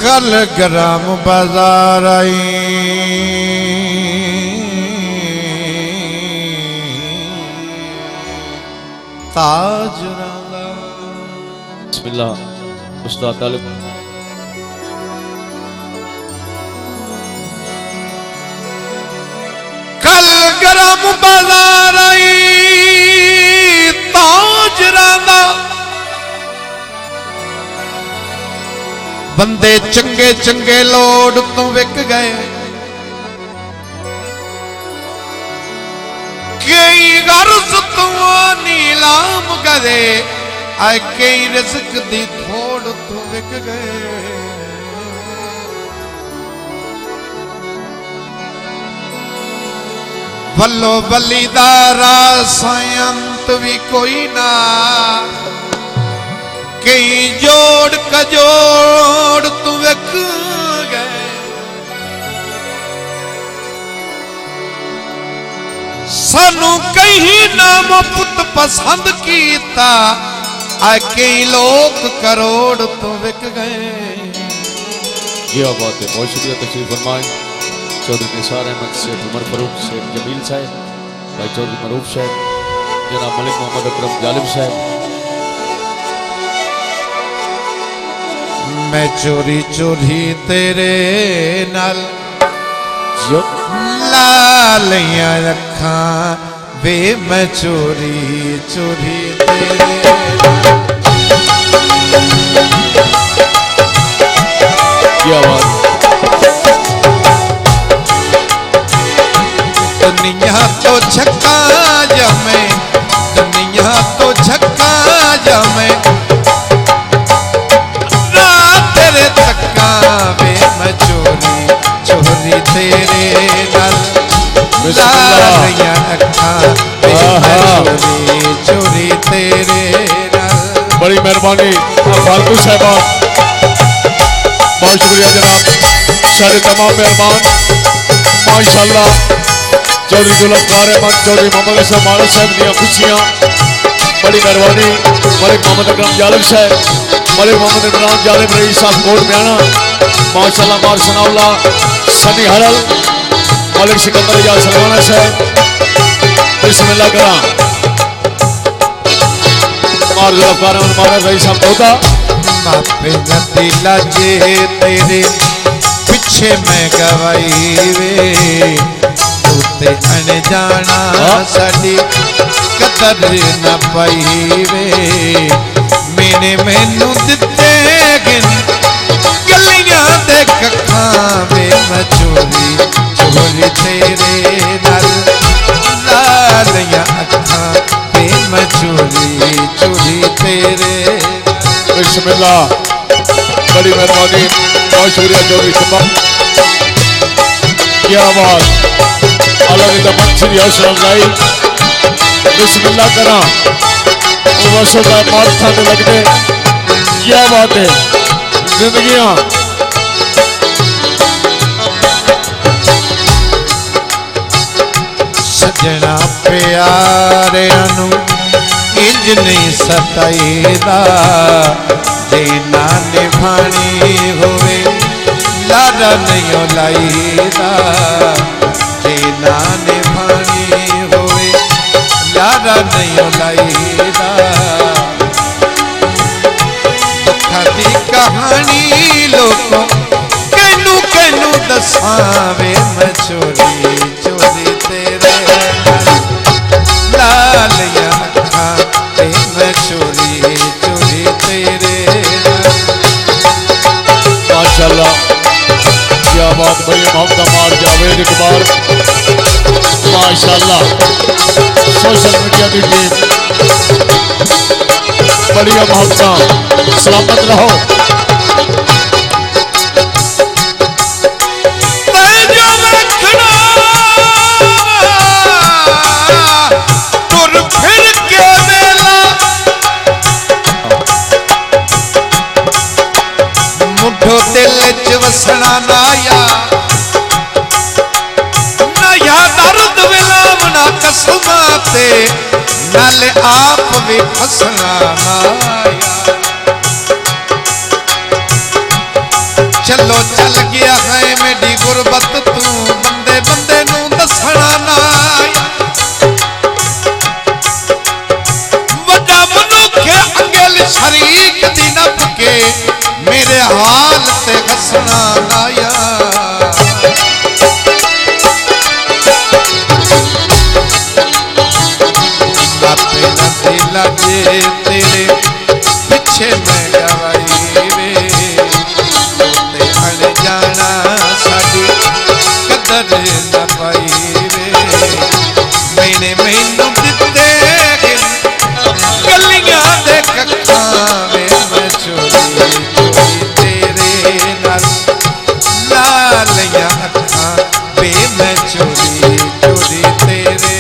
कल ग्राम बाजार आई ताजराला। बिस्मिल्लाह उस्ताद तालिब। कल ग्राम बाजार आई ताजराला। बंदे चंगे चंगे लोड तो विक गए, कई गर्ज तो नीलाम करे, आए कई रिस्क दी थोड़ तो विक गए। बल्लो बलीदारा सायंत भी कोई ना, कई जोड़ कजोड़ तू विक गए। सानू कहीं नाम पुत पसंद कीता, आ कई लोग करोड़ तो विक गए। क्या बात है, बहुत शुक्रिया तशरीफ फरमाए चौधरी निसार अहमद शेख उमर फरूक शेख जमील साहब, भाई चौधरी मरूफ साहब, जनाब मलिक मोहम्मद अकरम जालिब साहब। मैं चोरी चोरी तेरे नाल लालियां रखा वे, मैं चोरी चोरी तेरे क्या बात। दुनिया तो छक्का जमे, दुनिया तो छक्का जमे, तेरे तक्का वे मैं चोरी चोरी तेरे नाल लालियां रखा वे, मैं चोरी चोरी तेरे नाल। बड़ी मेहरबानी फालतू साहबान, बहुत शुक्रिया जनाब सारे तमाम मेहरबान। माशाअल्लाह चौधरी जुल्फकार अहमद, चौधरी मोहम्मद हसन मानव साहब दियां खुशियां, बड़ी मेहरबानी। मलिक मोहम्मद अकरम जालिब साहब, मलिक मोहम्मद इमरान जालिब रईस साहब कोट म्याना, माशाअल्लाह मार सनाउल्लाह सनी हरल, मलिक सिकंदर या सलमाना साहब। बिस्मिल्लाह करा मार जुल्फकार अहमद मानव रईस साहब कोटा। मापे नदी लाजे तेरे पिछे मैं गवाई वे, तूते अनजाना साडी कदर न पाई वे। मैंने मैनू दिते गिन गलियां दे कखां वे, मैं चोरी चोरी तेरे नाल लालियां अखां वे, मैं चोरी चोरी तेरे। बिस्मिल्लाह बड़ी मेहरबानी, बहुत शुक्रिया चौधरी सुबह। क्या बात अलग दमन श्री हौसला अफजाई। बिस्मिल्लाह करा वसो का माथा में लगते। क्या बात है जिंदगियां सजना प्यारियां इंज नहीं सताईदा, देना निभानी होवे लारा नहीं लाईदा, देना निभानी होवे लारा नहीं लाईदा। दुखा दी कहानी लोगों कैनू कैनू दसावे, मैं चोरी चोरी तेरे लालियां अखां वे, मैं चोरी चोरी तेरे। माशाअल्लाह क्या बात। बड़ी मोहब्बत मार जावेद इकबाल, माशाअल्लाह सोशल मीडिया की टीम बढ़िया मोहब्बत, सलामत रहो। दिल च वसना नाया नया दर्द विलावना कसमाते, नाले आप भी फसना नाया। गुरबत तू बंदे बंदे नू दसना ना वड्डा मनुख अंगल शरीक दी नप के मेरे हाल ते हसना लाया लगे तेरे पीछे मैं गवाई वे ते अण जाना साडी कदर न पाई वे मैंने मैनू दिते गलियां दे कखा वे मैं चोरी चोरी तेरे नाल ला लिया अखा वे मैं चोरी चोरी तेरे